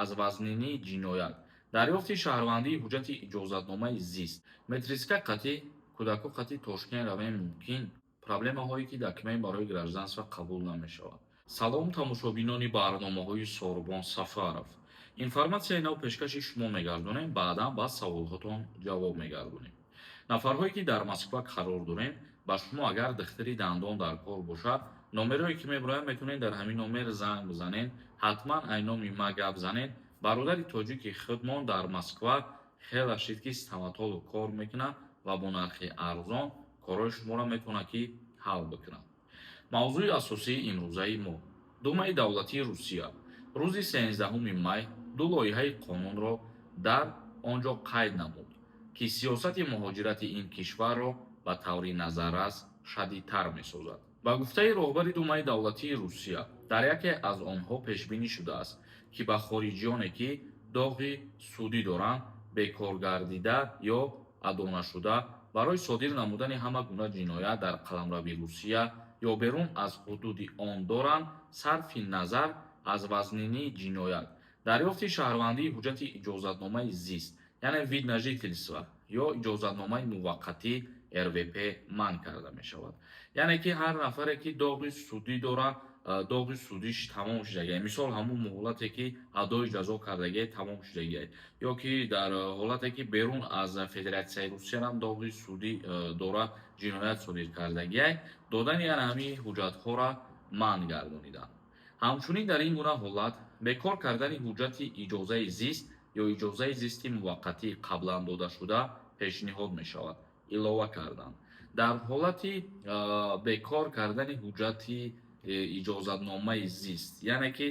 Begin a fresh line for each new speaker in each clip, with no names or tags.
аз вазнини ҷиноят, дарёфти шаҳрвандии ҳуҷҷати иҷозатномаи зист, метриска қатӣ, кӯдаку қатӣ Тошкент равен мумкин, проблемаҳое ки дар кимаи барои гражданство қабул намешавад. Салом тамошобинони барномаҳои Сорбон Сафаров. Информатсияи нав пешкаши шумо мегардонем, баъдан ба саволҳотон ҷавоб мегардонем. Нафарҳое ки дар Москва қарор дорем, ба шумо агар духтари дандон дар кор бошад, номерое ки мебарояд метавонед дар ҳамин номер занг бизанед, ҳатман айноми ма гап занед. Бародари тоҷики худмон дар Москва хел ашид ки стоматолог кор мекунад ва бо нархи арзон корои шуморо метавонад ки ҳал бикунад. мавзӯи асосии имрӯзаи мо. Думаи давлатии Русия рӯзи 13 май ду лоиҳаи қонунро дар он ҷо қайд намуд, ки сиёсати муҳоҷирати ин кишварро ба таври назаррас шадидтар месозад. Ба гуфтаи роҳбари Думаи давлатии Русия, дар яке аз онҳо пешбинӣ шудааст, ки ба хориҷиёне ки доғи судӣ доранд, бекор гардида ё адонашуда барои содир намудани ҳама гуна ҷиноят дар қаламрави Русия ё берун аз ҳудуди он доранд, сарфи назар аз вазнини ҷиноят, дарёфти шаҳрвандии ҳуҷҷати иҷозатномаи зист, яъне вид на жительство ё иҷозатномаи муваққатӣ РВП манъ карда мешавад. Яъне ки ҳар нафаре ки доғи судӣ дорад, доғи судиш тамом шудагиаст. Мисол ҳамун муҳлате ки адои ҷазо кардагиаст тамом шудагиаст, ё ки дар ҳолате ки берун аз Федератсияи Русия ҳам доғи судӣ дорад, ҷиноят содир кардагиаст, додани ҳамин ҳуҷҷатҳоро манъ гардониданд. ҳамчунин дар ин гуна ҳолат бекор кардани ҳуҷҷати иҷозаи зист ё иҷозаи зисти муваққатии қаблан додашуда пешниҳод мешавад, илова карданд. Дар ҳолати бекор кардани ҳуҷҷати иҷозатномаи зист, яъне ки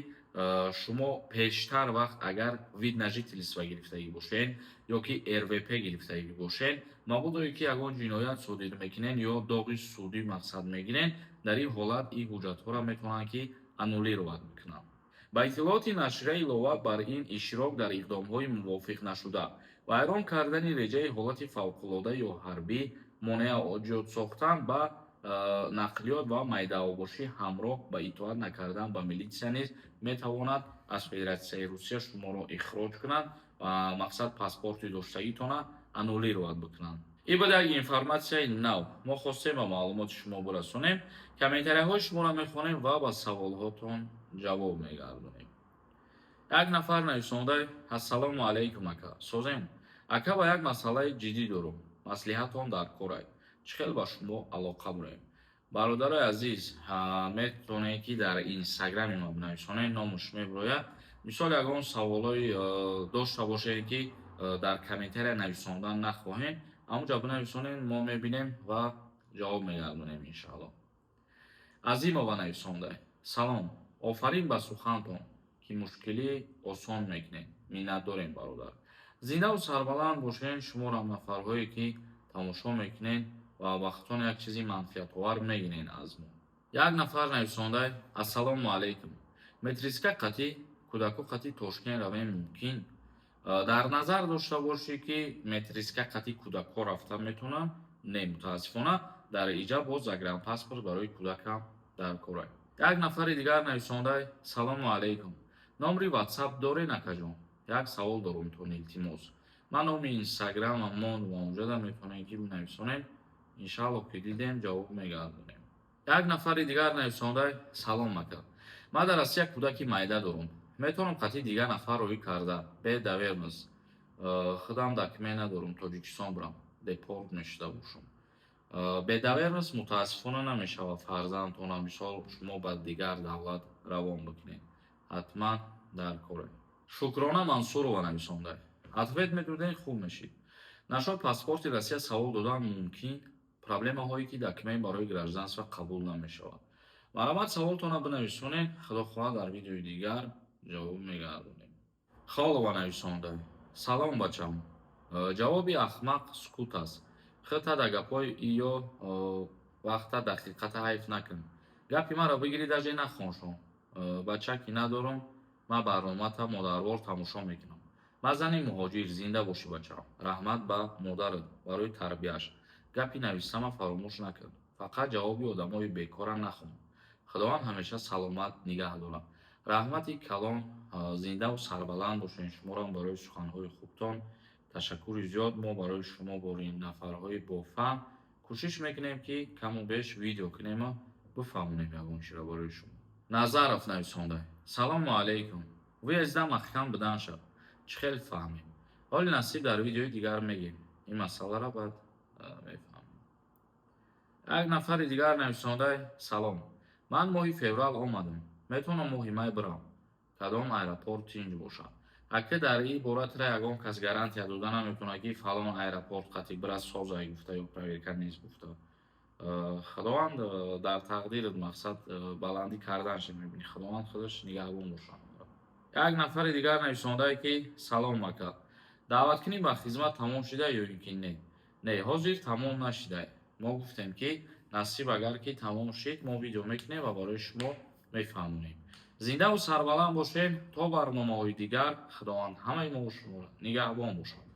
шумо пештар вақт агар вид на жительство гирифтагӣ бошед ё ки РВП гирифтагӣ бошед, мабодое ки ягон ҷиноят содир мекунед ё доғи судӣ мақсад мегиред, дар ин ҳолат ин ҳуҷҷатҳоро метавонанд ки аннулировать бикунанд. ба иттилооти нашрия илова бар ин иштирок дар иқдомҳои мувофиқнашуда, вайрон кардани реҷаи ҳолати фавқулода ё ҳарбӣ, монеаҷот сохтан ба нақлиёт ва майдаовошӣ ҳамроҳ ба итоат накардан ба милитсия низ метавонад аз Федератсияи Русия шуморо ихроҷ кунад ва мақсад паспорти доштагитона аннулировать бикунанд. ин буд як информатсияи нав. Мо хостем ба маълумоти шумо бирасонем. Комментарияҳои шуморо мехонем ва ба саволҳотон ҷавоб мегардонем. Як нафар нависонда: ассалому алайкум ака. Созем. Ака, ба як масъалаи ҷиддӣ дорам. Маслиҳатон дар кор аст. Чхел ба шумо алоқа бурем. Бародари азиз, метавонед ки дар Инстаграми мо бинависонед, номуш мебирояд. Мисол ягон саволҳои дошта бошед ки дар комментария нависондан нахоҳем, ҳамунҷа бинависонед, мо мебинем ва ҷавоб мегардонем иншааллоҳ. Азимова нависонда: салом, офарин ба сухантон, ки мушкилӣ осон мекунед. Миннатдорем бародар. Зиндаву сарбаланд бошед. шуморо ҳамнафарҳое ки тамошо мекунед ва вақтон як чизи манфиатовар мегиред аз мо. Як нафар нависонда: ассалому алайкум. Метриска қатӣ, кӯдаку қатӣ Тошкент равен мумкин? Дар назар дошта бошед ки метриска қатӣ кӯдакҳо рафта метавонанд? Не, мутаассифона дар иҷа боз загранпаспорт барои кӯдакам дар кор аст. Як нафари дигар нависонда: салому алайкум. Номри WhatsApp доред акаҷон? Як савол дорам тон илтимос. Ман номи Инстаграмам монд ва онҷода метавонед ки бинависонед. иншааллоҳ ки дидем ҷавоб мегардонем. Як нафари дигар нависонда: салом ака. Ман дар Россия кӯдаки майда дорам. Метавонам қатӣ дигар нафар роҳӣ карда бе давермас. Худам документ надорам, Тоҷикистон бурам, депорт мешуда бошам. Бе давермас мутаассифона намешавад фарзандтона мисол шумо ба дигар давлат равон бикунед. ҳатман дар кор аст. Шукрона Мансурова нависонда: ответ медодед, хуб мешид. Нашод паспорти Россия савол додан мумкин? Проблемаҳое ки дар кимаи барои гражданство қабул намешавад. Маромад саволтона бинависонед. Худо хоҳад дар видеои дигар ҷавоб мегардонем. Холова нависонда: салом бачам. Ҷавоби ахмақ сукут аст. Хита да гапҳои ё вақта дақиқата ҳайф накун. Гапи маро бигирӣ даже нахоншон. Бача ки надорам, ман барномата модарвор тамошо мекунам. Ман зани муҳоҷир, зинда бошӣ бачам. Раҳмат ба модарат барои тарбияш. Гапи нависама фаромӯш накун. Фақат ҷавоби одамои бекора нахон. Худованд ҳамеша саломат нигаҳ дорад. раҳмати калон, зиндаву сарбаланд бошед. Шуморо барои суханҳои хубтон ташаккури зиёд. Мо барои шумо бори нафарҳои бофаҳм кӯшиш мекунем, ки каму беш видео кунем, бифаҳмонем ягон чизро барои шумо. Назаров нависонда: салому алейкум. Вуй азизам маҳкам бидан шав. Чӣ хел фаҳмем? Ҳоли насиб дар видеои дигар мегем. Ин масъаларо баъд мефаҳмем. Як нафари дигар нависонда: салом. Ман моҳи феврал омадам. Метавонам моҳи май бирам. Кадом аэропорт тинҷ бошад? Акка дар ин боратра ягон кас гарантия дода наметавонад, ки фалон аэропорт қатъи бира созай гуфта ё проверка нест гуфта. Худованд дар тақдират мақсад баландӣ карданаш мебинӣ. Худованд худаш нигаҳбон бошад. Як нафари дигар нависондаe, ки салом ака. Даъваткунӣ ба хизмат тамом шуда ё ин ки не? Не, ҳозир тамом нашуда. Мо гуфтем, ки насиб агар ки тамом шид, мо видео мекунем ва барои шумо мефаҳмонем. Зиндаву сарбаланд бошем то барномаҳои дигар. Худованд ҳамаи мо шуморо нигаҳбон бошад.